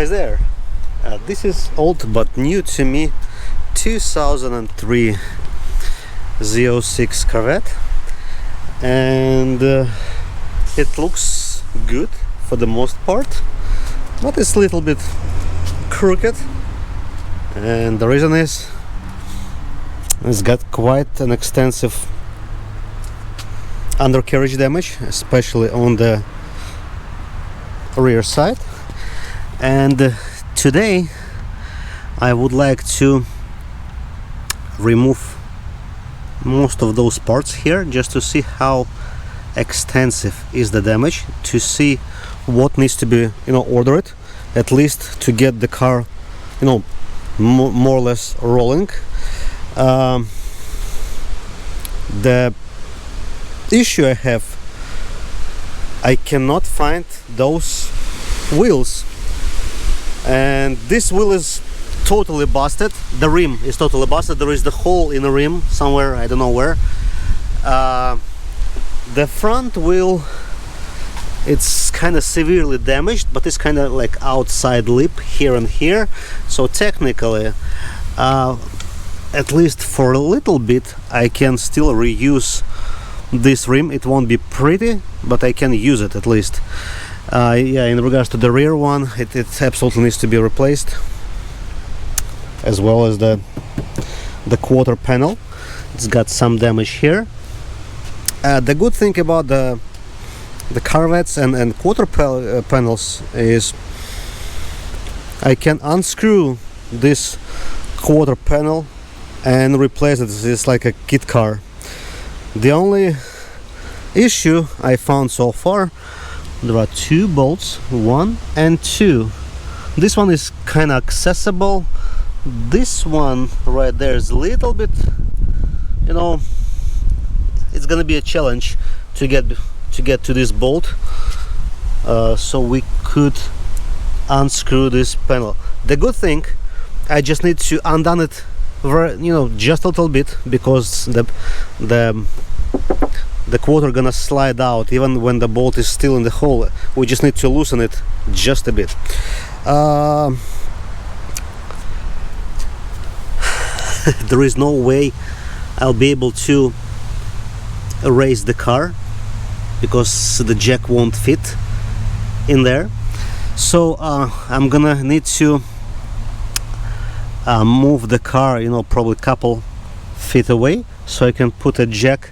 Hi there. This is old but new to me 2003 Z06 Corvette, and it looks good for the most part, but it's a little bit crooked, and the reason is it's got quite an extensive undercarriage damage, especially on the rear side. And today I would like to remove most of those parts here, just to see how extensive is the damage, to see what needs to be ordered, at least to get the car more or less rolling. The issue I have, I cannot find those wheels, and this wheel is totally busted. The rim is totally busted. There is the hole in the rim somewhere, I don't know where. The front wheel, it's kind of severely damaged, but it's kind of like outside lip here and here, so technically at least for a little bit I can still reuse this rim. It won't be pretty, but I can use it at least. Yeah, in regards to the rear one, it absolutely needs to be replaced, as well as the quarter panel. It's got some damage here. The good thing about the Corvettes and quarter panels is I can unscrew this quarter panel and replace it. It's like a kit car. The only issue I found so far, there are two bolts, 1 and 2. This one is kind of accessible. This one right there is a little bit, it's gonna be a challenge to get to this bolt, so we could unscrew this panel. The good thing, I just need to undone it just a little bit, because the quarter gonna slide out even when the bolt is still in the hole. We just need to loosen it just a bit. There is no way I'll be able to raise the car because the jack won't fit in there, so I'm gonna need to move the car probably a couple feet away, so I can put a jack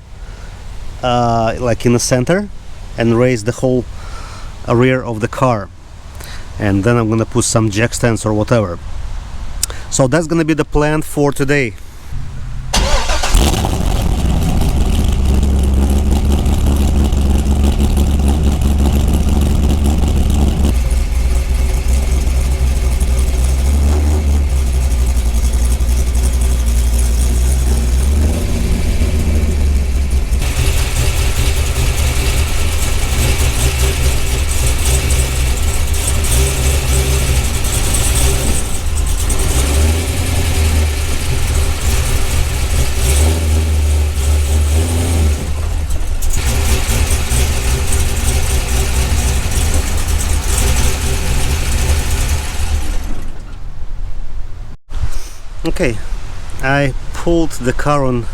like in the center and raise the whole rear of the car, and then I'm gonna put some jack stands or whatever. So that's gonna be the plan for today. Okay, I pulled the car on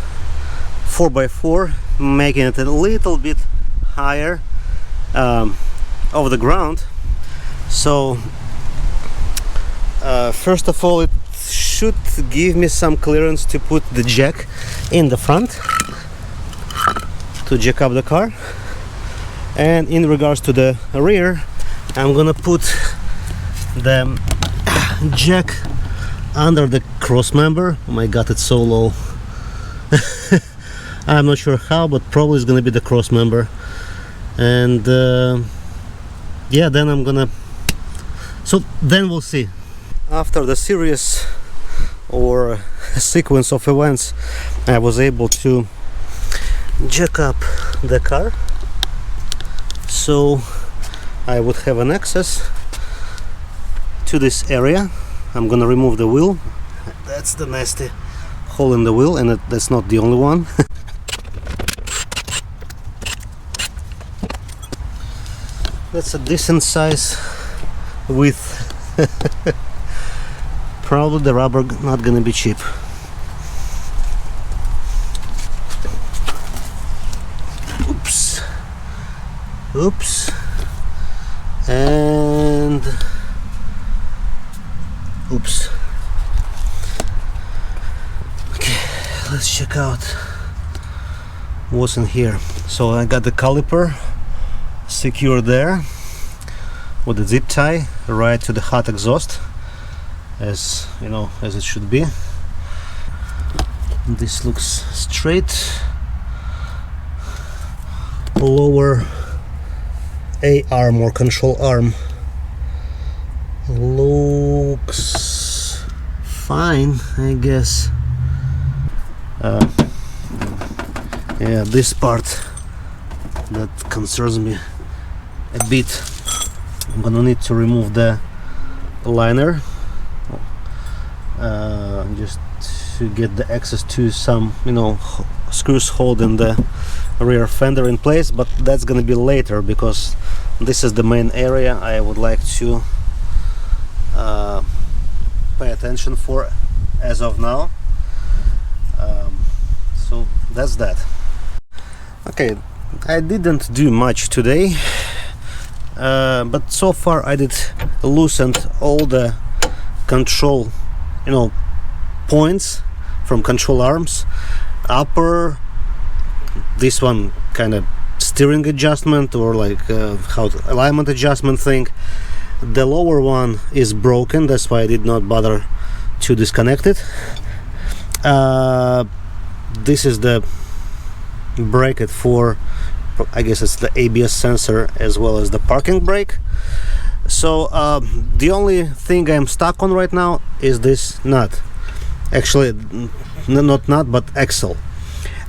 4x4, making it a little bit higher over the ground. So first of all, it should give me some clearance to put the jack in the front to jack up the car, and in regards to the rear, I'm gonna put the jack under the cross member. Oh my god, it's so low. I'm not sure how, but probably it's gonna be the cross member. And yeah, then then we'll see. After the series or sequence of events, I was able to jack up the car, so I would have an access to this area. I'm gonna remove the wheel. That's the nasty hole in the wheel, and that's not the only one. That's a decent size width Probably the rubber not gonna be cheap. Oops. Oops. And oops. Okay, let's check out what's in here. So I got the caliper secured there with the zip tie right to the hot exhaust, as you know, as it should be. This looks straight. Lower A arm or control arm looks fine, I guess. Yeah, this part that concerns me a bit. I'm gonna need to remove the liner just to get the access to some, you know, screws holding the rear fender in place, but that's gonna be later because this is the main area I would like to pay attention for as of now. So that's that. Okay, I didn't do much today, but so far I did loosened all the control, you know, points from control arms. Upper, this one kind of steering adjustment or like how alignment adjustment thing. The lower one is broken, that's why I did not bother to disconnect it. This is the bracket for, I guess it's the ABS sensor as well as the parking brake. So the only thing I'm stuck on right now is this nut. Actually, not nut, but axle.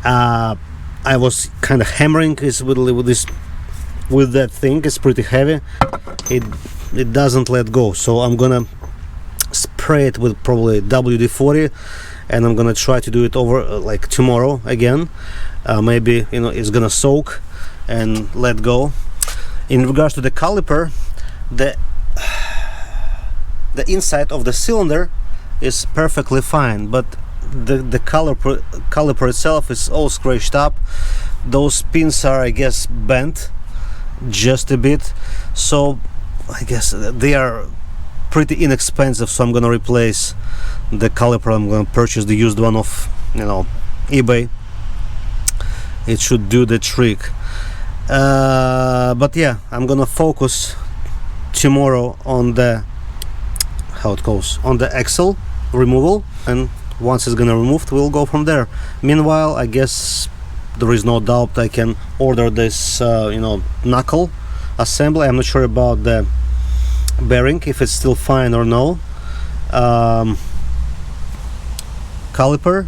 I was kind of hammering this with that thing. It's pretty heavy. It doesn't let go. So I'm gonna spray it with probably WD-40, and I'm gonna try to do it over like tomorrow again. Maybe, you know, it's gonna soak and let go. In regards to the caliper, the inside of the cylinder is perfectly fine, but the caliper itself is all scratched up. Those pins are, I guess, bent just a bit, so I guess they are pretty inexpensive, so I'm gonna replace the caliper. I'm gonna purchase the used one off, you know, eBay. It should do the trick. But yeah, I'm gonna focus tomorrow on the, how it goes, on the axle removal, and once it's gonna removed, we'll go from there. Meanwhile, I guess there is no doubt I can order this you know, knuckle assembly. I'm not sure about the bearing, if it's still fine or no. Caliper,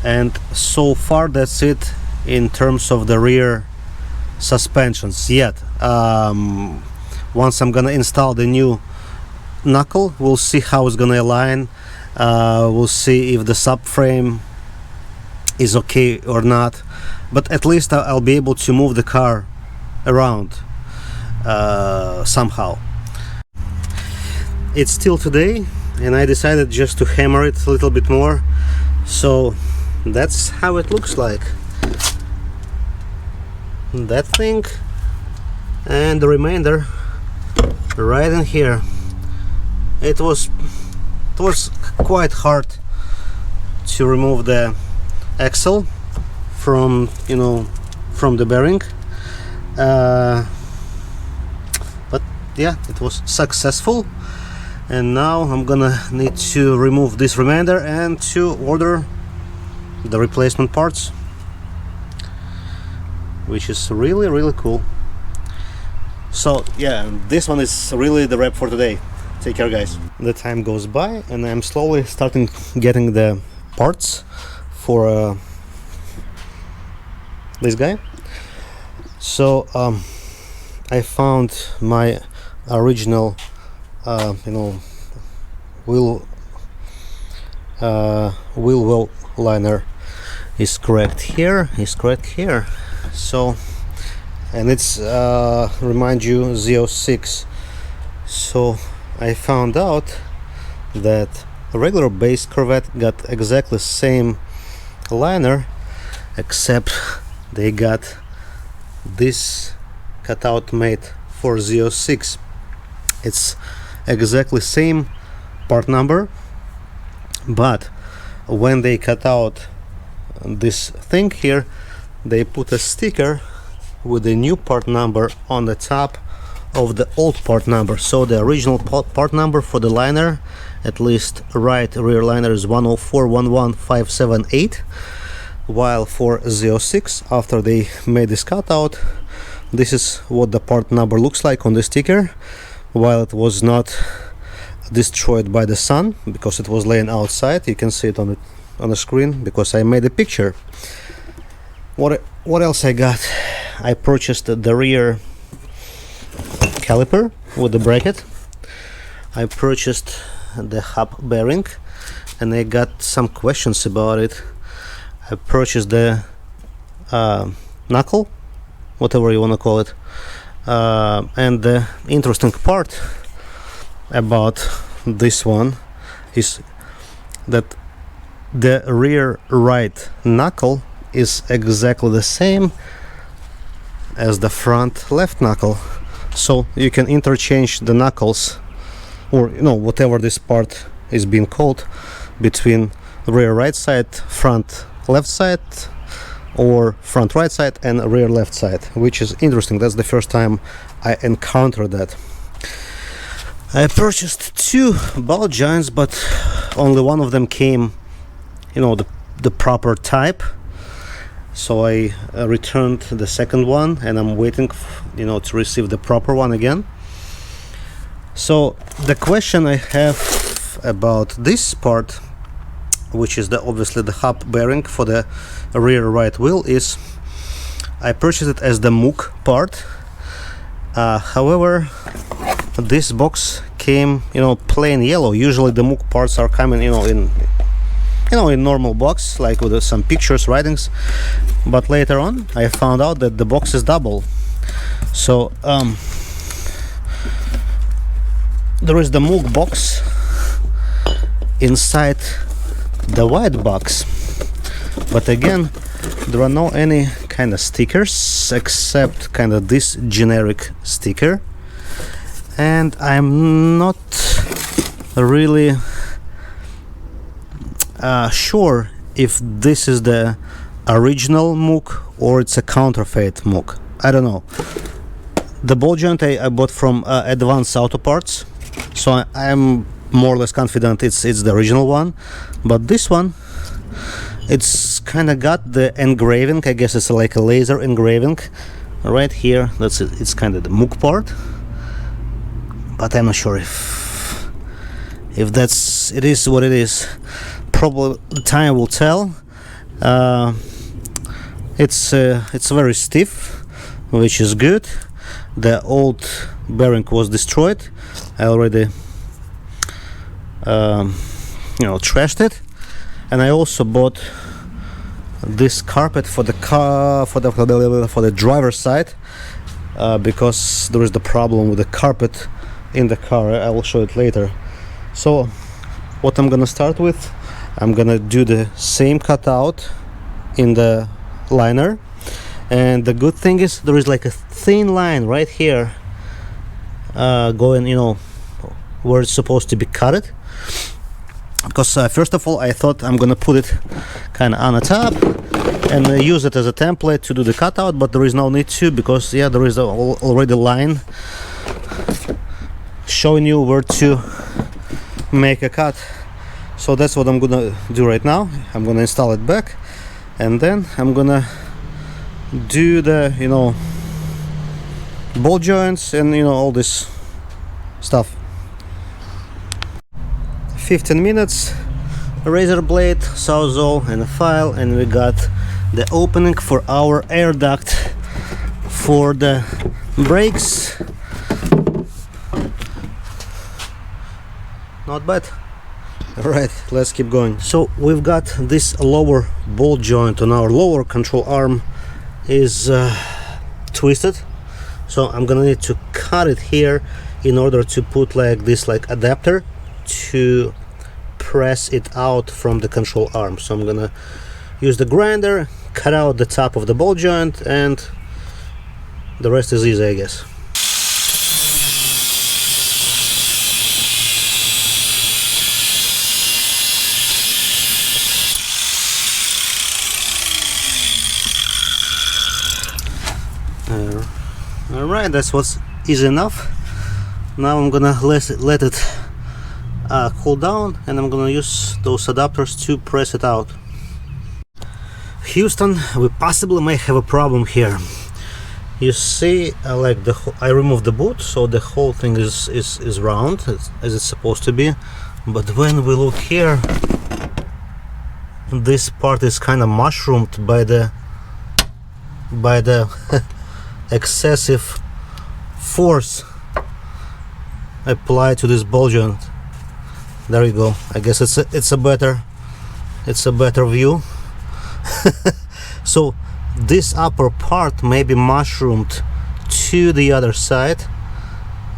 and so far that's it in terms of the rear suspensions yet. Once I'm gonna install the new knuckle, we'll see how it's gonna align. We'll see if the subframe is okay or not, but at least I'll be able to move the car around somehow. It's still today, and I decided just to hammer it a little bit more, so that's how it looks like. That thing and the remainder right in here. It was quite hard to remove the axle from, you know, from the bearing, but yeah, it was successful. And now I'm gonna need to remove this remainder and to order the replacement parts, which is really cool. So yeah, this one is really the wrap for today. Take care, guys. The time goes by and I'm slowly starting getting the parts for this guy. So I found my original you know, wheel well liner is correct here, so, and it's remind you Z06, so So I found out that a regular base Corvette got exactly same liner, except they got this cutout made for Z06. It's exactly same part number, but when they cut out this thing here, they put a sticker with the new part number on the top of the old part number. So the original part number for the liner, at least right rear liner, is 104115778, while for Z06, after they made this cutout, this is what the part number looks like on the sticker, while it was not destroyed by the sun because it was laying outside. You can see it on the screen because I made a picture. What else I got? I purchased the rear caliper with the bracket. I purchased the hub bearing, and I got some questions about it. I purchased the knuckle, whatever you want to call it, and the interesting part about this one is that the rear right knuckle is exactly the same as the front left knuckle, so you can interchange the knuckles, or whatever this part is being called, between rear right side, front left side, or front right side and rear left side, which is interesting. That's the first time I encountered that. I purchased two ball joints, but only one of them came the proper type, so I returned the second one, and I'm waiting to receive the proper one again. So the question I have about this part, which is obviously the hub bearing for the rear right wheel, is I purchased it as the Moog part. However, this box came plain yellow. Usually the Moog parts are coming in normal box, like with some pictures, writings, but later on I found out that the box is double. So there is the Moog box inside the white box, but again there are no any kind of stickers except kind of this generic sticker, and I'm not really sure if this is the original Moog or it's a counterfeit Moog. I don't know. The ball joint I bought from Advanced Auto Parts, so I'm more or less confident it's the original one. But this one, it's kind of got the engraving. I guess it's like a laser engraving right here. That's it. It's kind of the Moog part, but I'm not sure if that's it is what it is. Probably time will tell. It's very stiff, which is good. The old bearing was destroyed. I already trashed it, and I also bought this carpet for the car, for the driver's side, because there is the problem with the carpet in the car. I will show it later. So what I'm gonna start with, I'm gonna do the same cutout in the liner, and the good thing is there is like a thin line right here going where it's supposed to be cut, because first of all I thought I'm gonna put it kind of on the top and use it as a template to do the cutout, but there is no need to, because there is already a line showing you where to make a cut. So that's what I'm gonna do right now. I'm gonna install it back, and then I'm gonna do the ball joints and all this stuff. 15 minutes, razor blade, sawzall and a file, and we got the opening for our air duct for the brakes. Not bad. Alright, let's keep going. So we've got this lower ball joint on our lower control arm is twisted, so I'm gonna need to cut it here in order to put like this like adapter to press it out from the control arm. So I'm gonna use the grinder, cut out the top of the ball joint, and the rest is easy, I guess. Alright, that's what's easy enough. Now I'm gonna let it cool down, and I'm gonna use those adapters to press it out. Houston, we possibly may have a problem here. You see, like I removed the boot, so the whole thing is round as it's supposed to be. But when we look here, this part is kind of mushroomed by the excessive force applied to this ball joint. There you go. I guess it's a better view. So this upper part may be mushroomed to the other side,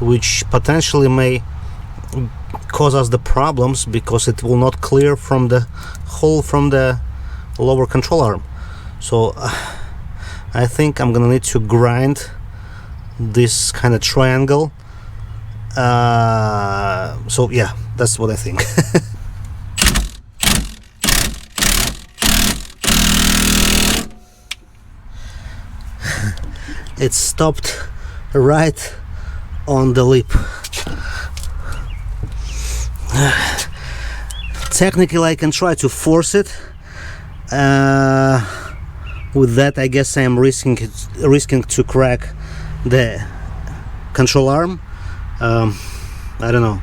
which potentially may cause us the problems because it will not clear from the hole from the lower control arm. So I think I'm gonna need to grind this kind of triangle. So yeah, that's what I think. It stopped right on the lip. Technically I can try to force it. With that, I guess I am risking to crack the control arm. I don't know.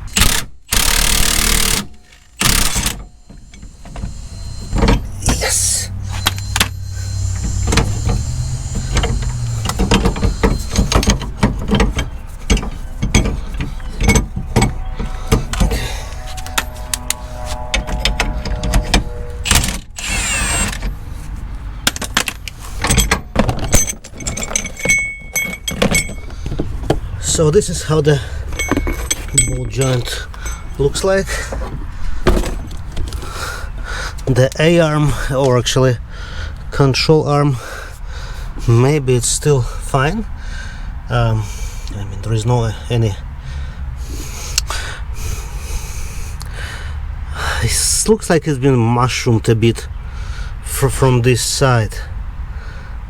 Yes. So this is how the ball joint looks like. The A-arm, or actually control arm, maybe it's still fine. I mean, there is no any. It looks like it's been mushroomed a bit from this side.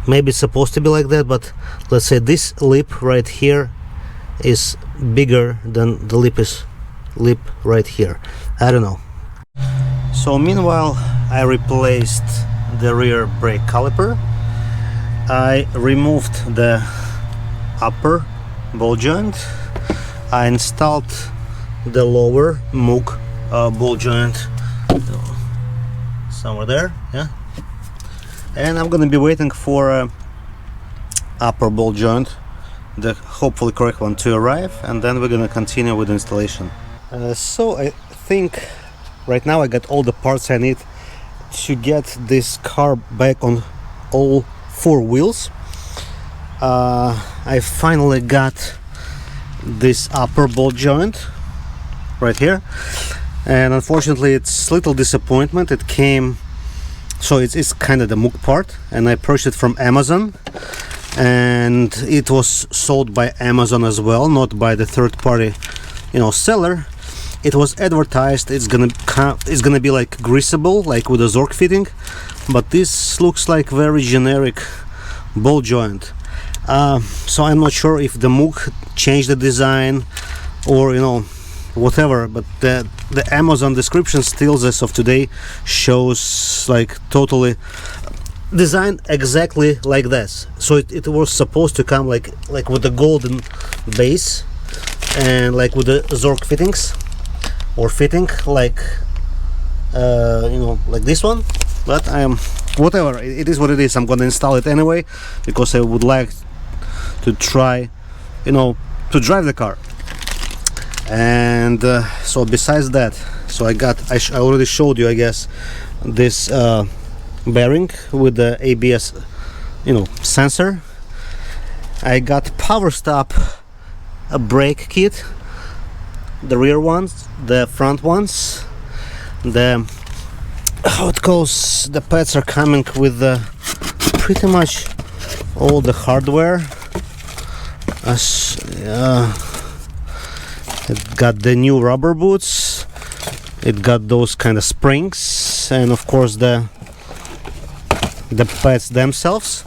Maybe it's supposed to be like that, but let's say this lip right here is bigger than the lip right here. I don't know. So meanwhile, I replaced the rear brake caliper. I removed the upper ball joint. I installed the lower Moog ball joint somewhere there, yeah. And I'm gonna be waiting for upper ball joint, the hopefully correct one, to arrive, and then we're gonna continue with the installation. So I think right now I got all the parts I need to get this car back on all four wheels. I finally got this upper ball joint right here, and unfortunately it's little disappointment. It came, so it's kind of the Moog part, and I purchased it from Amazon, and it was sold by Amazon as well, not by the third-party, seller. It was advertised it's gonna be like greasable, like with a Zork fitting, but this looks like very generic ball joint. So I'm not sure if the Moog changed the design or whatever, but the Amazon description still as of today shows like totally designed exactly like this. So it was supposed to come like with the golden base and like with the Zork fittings, or fitting like like this one. But I am, whatever, it is what it is. I'm gonna install it anyway because I would like to try to drive the car. And so besides that, so I already showed you, I guess, this bearing with the ABS sensor. I got power stop, a brake kit the rear ones, the front ones. The how it goes, the pads are coming with pretty much all the hardware. It got the new rubber boots, it got those kind of springs, and of course the pads themselves.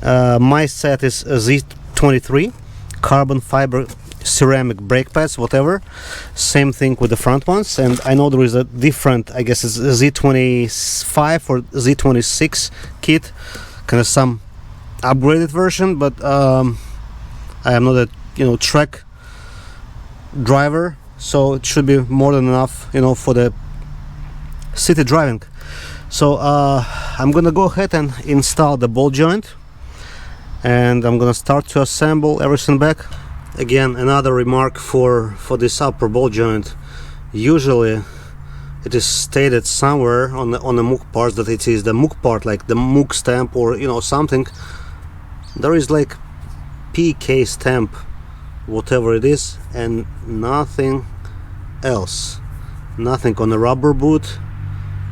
My set is a Z23 carbon fiber ceramic brake pads, whatever. Same thing with the front ones, and I know there is a different, I guess it's a Z25 or Z26 kit, kind of some upgraded version, but I am not a track driver, so it should be more than enough for the city driving. So I'm gonna go ahead and install the ball joint, and I'm gonna start to assemble everything back. Again, another remark for this upper ball joint: usually it is stated somewhere on the MOOC parts that it is the MOOC part, like the MOOC stamp or something. There is like PK stamp, whatever it is, and nothing else. Nothing on the rubber boot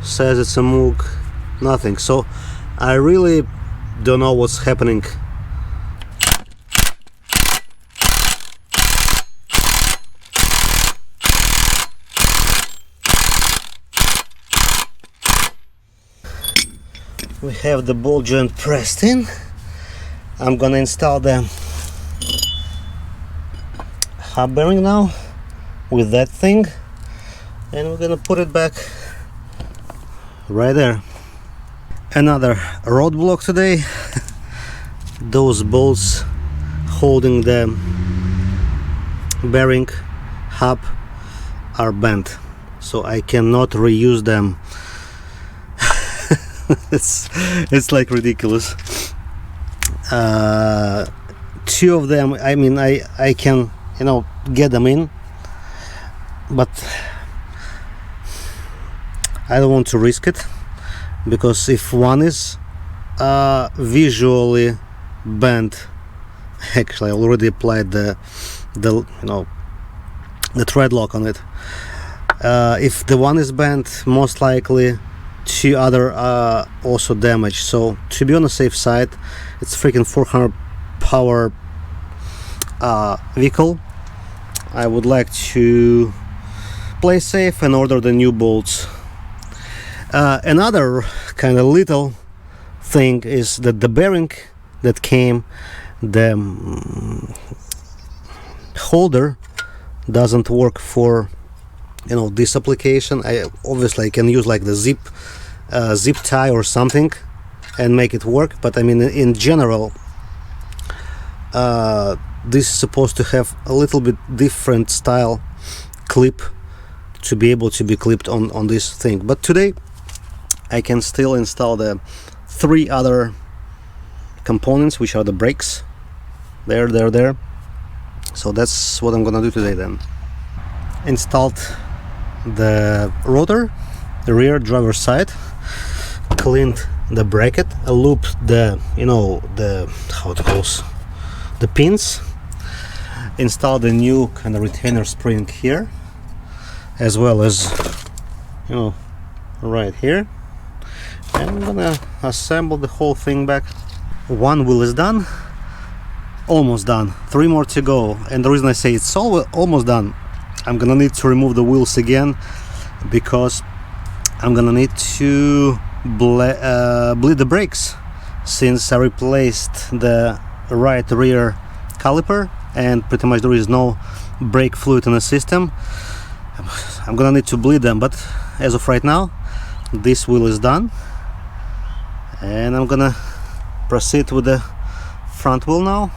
says it's a MOOC, nothing. So I really don't know what's happening. We have the ball joint pressed in. I'm gonna install the hub bearing now with that thing, and we're gonna put it back right there. Another roadblock today. Those bolts holding the bearing hub are bent, so I cannot reuse them. it's like ridiculous. Two of them, I mean, I can get them in, but I don't want to risk it, because if one is visually bent, actually I already applied the thread lock on it. If the one is bent, most likely two other are also damaged. So to be on the safe side, it's freaking 400 power vehicle. I would like to play safe and order the new bolts. Another kind of little thing is that the bearing that came, the holder doesn't work for this application. I obviously can use like the zip tie or something and make it work, but I mean in general this is supposed to have a little bit different style clip to be able to be clipped on this thing. But today I can still install the three other components, which are the brakes. There. So that's what I'm gonna do today then. Installed the rotor, the rear driver's side, cleaned the bracket, looped the how it goes, the pins, installed a new kind of retainer spring here, as well as right here, and I'm gonna assemble the whole thing back. One wheel is done, almost done, three more to go. And the reason I say it's almost done, I'm gonna need to remove the wheels again, because I'm gonna need to bleed the brakes, since I replaced the right rear caliper and pretty much there is no brake fluid in the system. I'm gonna need to bleed them, but as of right now this wheel is done, and I'm gonna proceed with the front wheel now,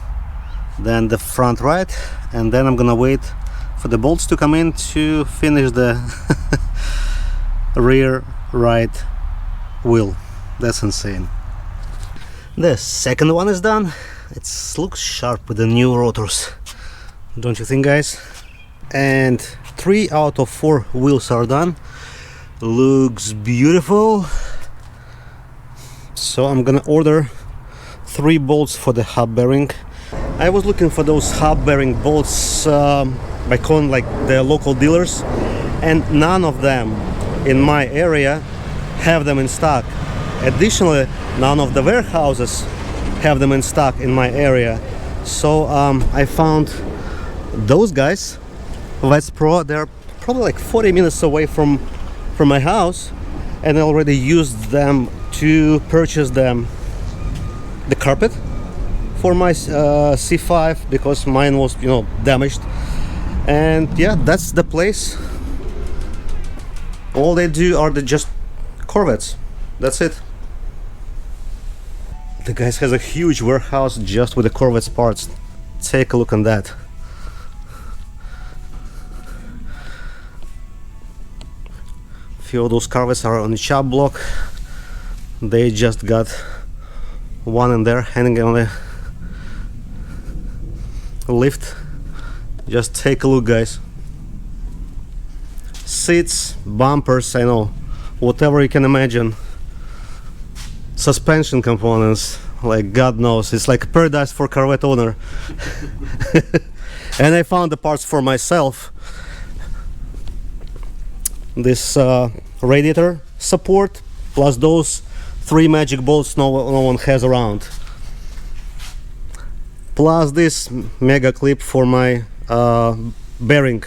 then the front right, and then I'm gonna wait for the bolts to come in to finish the rear right wheel. That's insane. The second one is done. It looks sharp with the new rotors, don't you think, guys? And 3 out of 4 wheels are done. Looks beautiful. So I'm gonna order 3 bolts for the hub bearing. I was looking for those hub bearing bolts by calling like the local dealers, and none of them in my area have them in stock. Additionally, none of the warehouses have them in stock in my area. So I found those guys, Vets Pro. They're probably like 40 minutes away from my house, and I already used them to purchase the carpet for my C5 because mine was, you know, damaged. And yeah, that's the place. All they do are just Corvettes. That's it. The guy has a huge warehouse just with the Corvettes parts. Take a look on that. Few of those Corvettes are on the shop block. They just got one in there hanging on the lift. Just take a look, guys. Seats, bumpers, I know, whatever you can imagine. Suspension components, like God knows, it's like paradise for Corvette owner. And I found the parts for myself. This radiator support plus those 3 magic bolts no one has around, plus this mega clip for my bearing.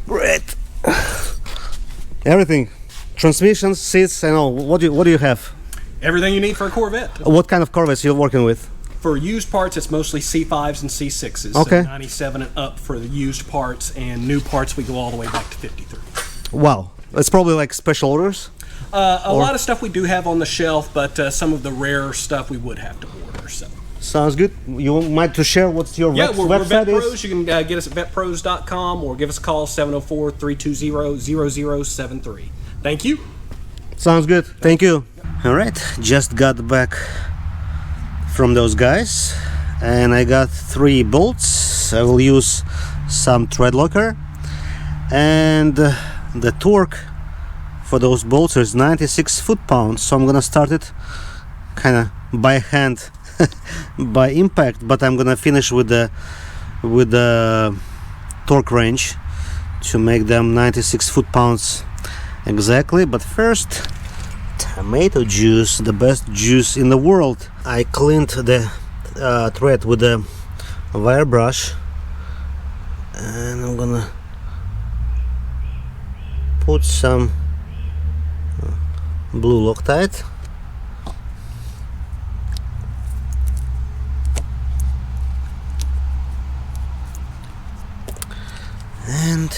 Great. Everything, transmissions, seats, I know. What do you have? Everything you need for a Corvette. What kind of Corvettes you're working with? For used parts, it's mostly C5s and C6s. Okay. So 97 and up for the used parts, and new parts we go all the way back to 53. Wow, it's probably like special orders. A lot of stuff we do have on the shelf, but some of the rare stuff we would have to order. So. Sounds good. You might to share what's your we're website Vet Pros. is? You can get us at vetpros.com or give us a call 704-320-0073. Thank you. Sounds good. Thank you. All right, just got back from those guys, and I got 3 bolts. I will use some thread locker, and the torque for those bolts is 96 foot-pounds. So I'm gonna start it kind of by hand, by impact, but I'm gonna finish with the torque range to make them 96 foot-pounds exactly. But first, tomato juice, the best juice in the world. I cleaned the thread with a wire brush, and I'm gonna put some blue Loctite. And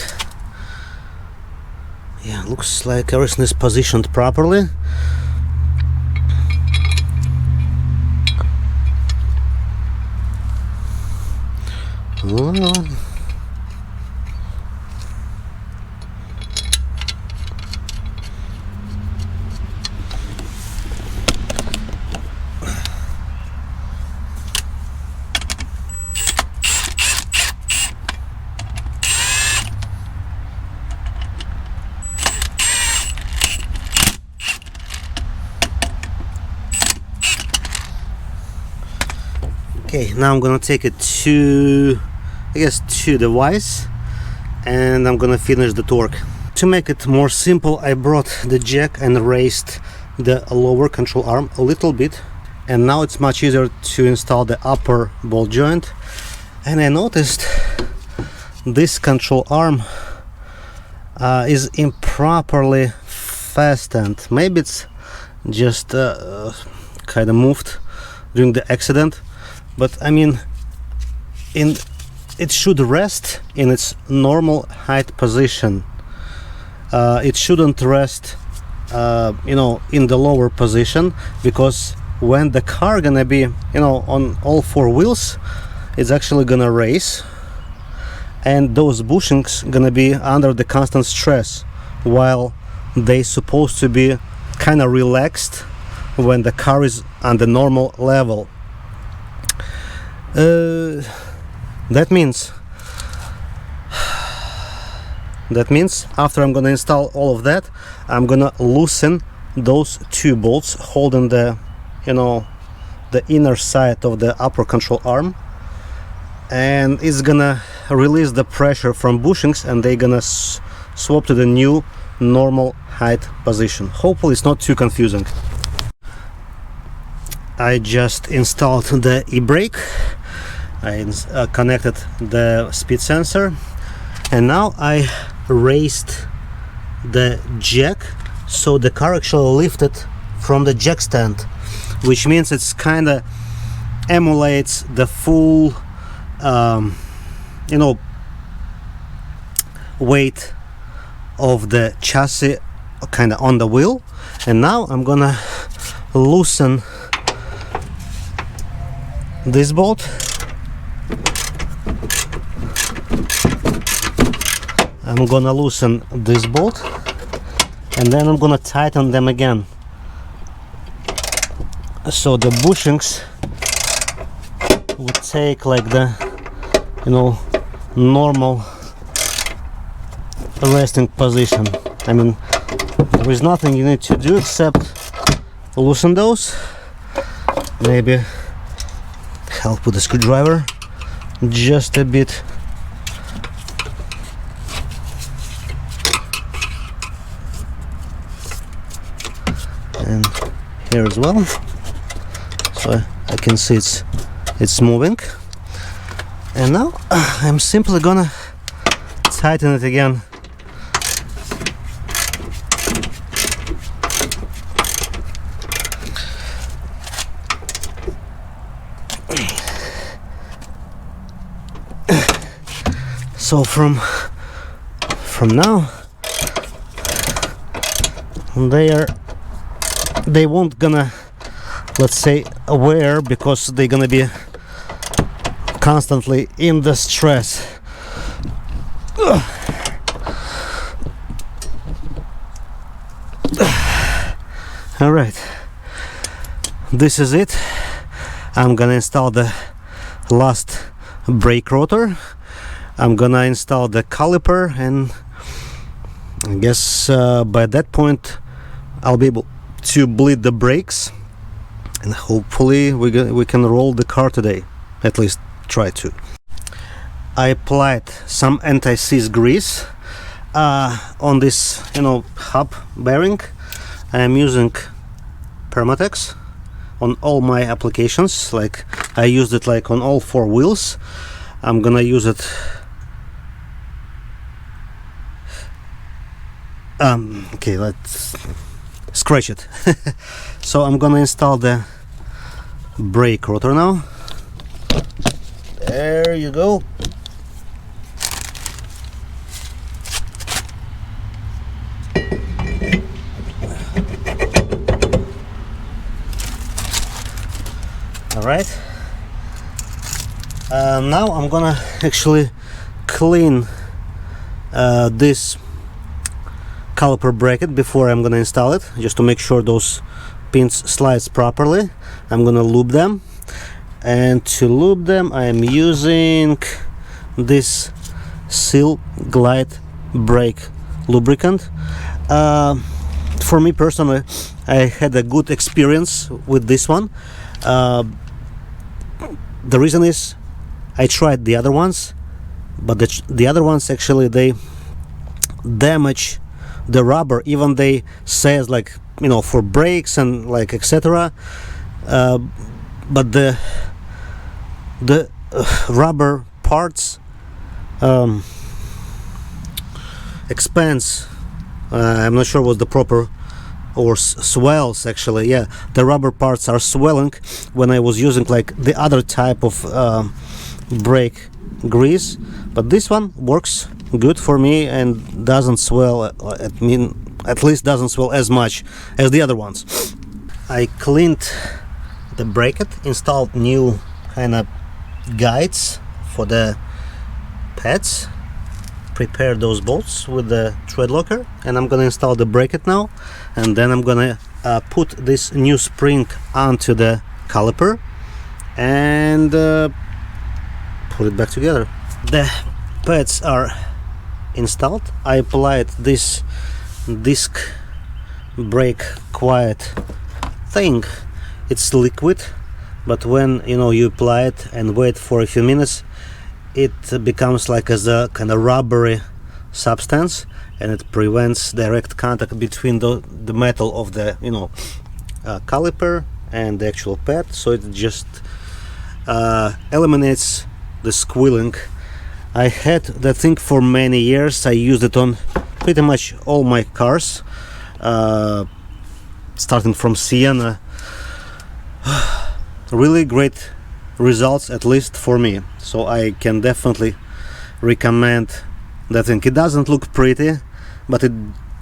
yeah, looks like everything is positioned properly. Okay, now I'm gonna take it to, I guess, to the vise, and I'm gonna finish the torque. To make it more simple, I brought the jack and raised the lower control arm a little bit, and now it's much easier to install the upper ball joint. And I noticed this control arm is improperly fastened. Maybe it's just kind of moved during the accident, but I mean, it should rest in its normal height position. It shouldn't rest in the lower position, because when the car gonna be on all 4 wheels, it's actually gonna race, and those bushings gonna be under the constant stress, while they supposed to be kind of relaxed when the car is on the normal level. That means after I'm gonna install all of that, I'm gonna loosen those 2 bolts holding the inner side of the upper control arm, and it's gonna release the pressure from bushings, and they're gonna swap to the new normal height position. Hopefully it's not too confusing. I just installed the e-brake. I connected the speed sensor, and now I raised the jack so the car actually lifted from the jack stand, which means it's kind of emulates the full you know, weight of the chassis kind of on the wheel. And now I'm gonna loosen this bolt. I'm gonna loosen this bolt, and then I'm gonna tighten them again, so the bushings would take like the, you know, normal resting position. I mean, there is nothing you need to do except loosen those, maybe help with a screwdriver just a bit. And here as well, so I can see it's moving. And now I'm simply gonna tighten it again. So from now they won't gonna, let's say, wear, because they're gonna be constantly in the stress. All right, this is it. I'm gonna install the last brake rotor. I'm gonna install the caliper, and I guess by that point I'll be able to bleed the brakes, and hopefully we can roll the car today, at least try to. I applied some anti-seize grease on this, you know, hub bearing. I am using Permatex on all my applications. Like, I used it like on all 4 wheels. I'm gonna use it okay, let's scratch it. So I'm gonna install the brake rotor now. There you go. All right. Now I'm gonna actually clean this caliper bracket before I'm gonna install it, just to make sure those pins slides properly. I'm gonna lube them, and to lube them I am using this Seal Glide brake lubricant. For me personally, I had a good experience with this one. The reason is I tried the other ones, but the other ones actually they damage the rubber. Even they says, like, you know, for brakes and like etc. But the rubber parts expands. I'm not sure what the proper, or swells actually. Yeah, the rubber parts are swelling when I was using like the other type of brake grease, but this one works good for me and doesn't swell. At least doesn't swell as much as the other ones. I cleaned the bracket, installed new kind of guides for the pads, prepared those bolts with the thread locker, and I'm gonna install the bracket now, and then I'm gonna put this new spring onto the caliper and put it back together. The pads are installed. I applied this disc brake quiet thing. It's liquid, but when you apply it and wait for a few minutes, it becomes like as a kind of rubbery substance, and it prevents direct contact between the metal of the caliper and the actual pad, so it just eliminates the squealing. I had that thing for many years. I used it on pretty much all my cars, starting from Sienna. Really great results, at least for me, so I can definitely recommend that thing. It doesn't look pretty, but it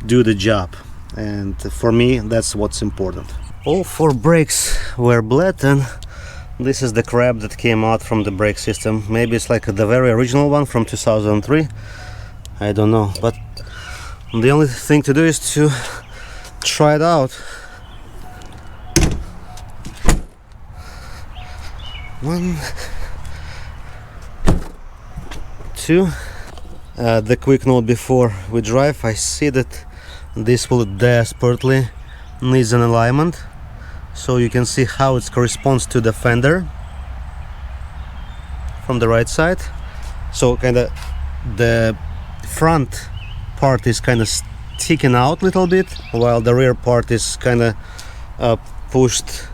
do the job, and for me that's what's important. All four brakes were bled, and this is the crap that came out from the brake system. Maybe it's like the very original one from 2003, I don't know, but the only thing to do is to try it out. One, two. The quick note before we drive: I see that this will desperately needs an alignment, so you can see how it corresponds to the fender from the right side. So kind of the front part is kind of sticking out a little bit, while the rear part is kind of pushed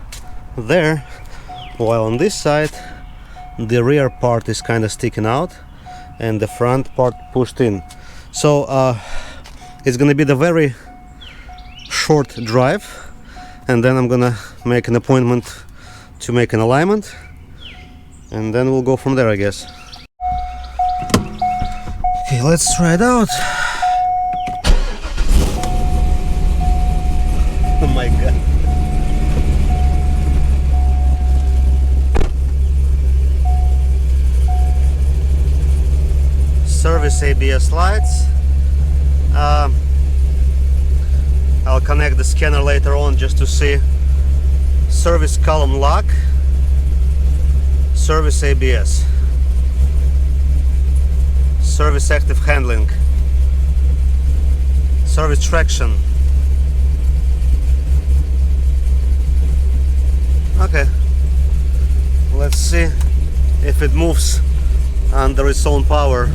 there, while on this side the rear part is kind of sticking out and the front part pushed in. So it's gonna be the very short drive, and then I'm gonna make an appointment to make an alignment, and then we'll go from there, I guess. Okay, let's try it out. Oh my god. Service ABS lights. I'll connect the scanner later on just to see. Service column lock, service ABS, service active handling, service traction. Okay, let's see if it moves under its own power.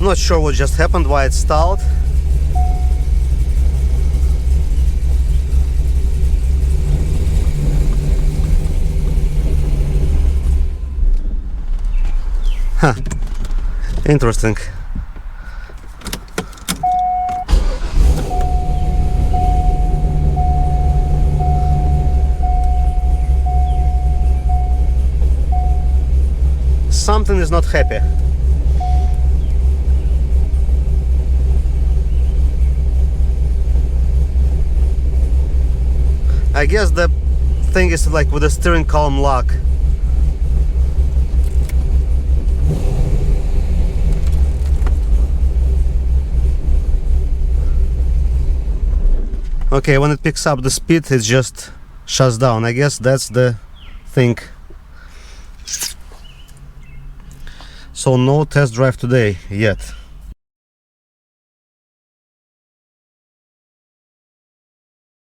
Not sure what just happened, why it stalled. Huh. Interesting. Something is not happy. I guess the thing is like with the steering column lock. Okay, when it picks up the speed, it just shuts down. I guess that's the thing. So no test drive today yet.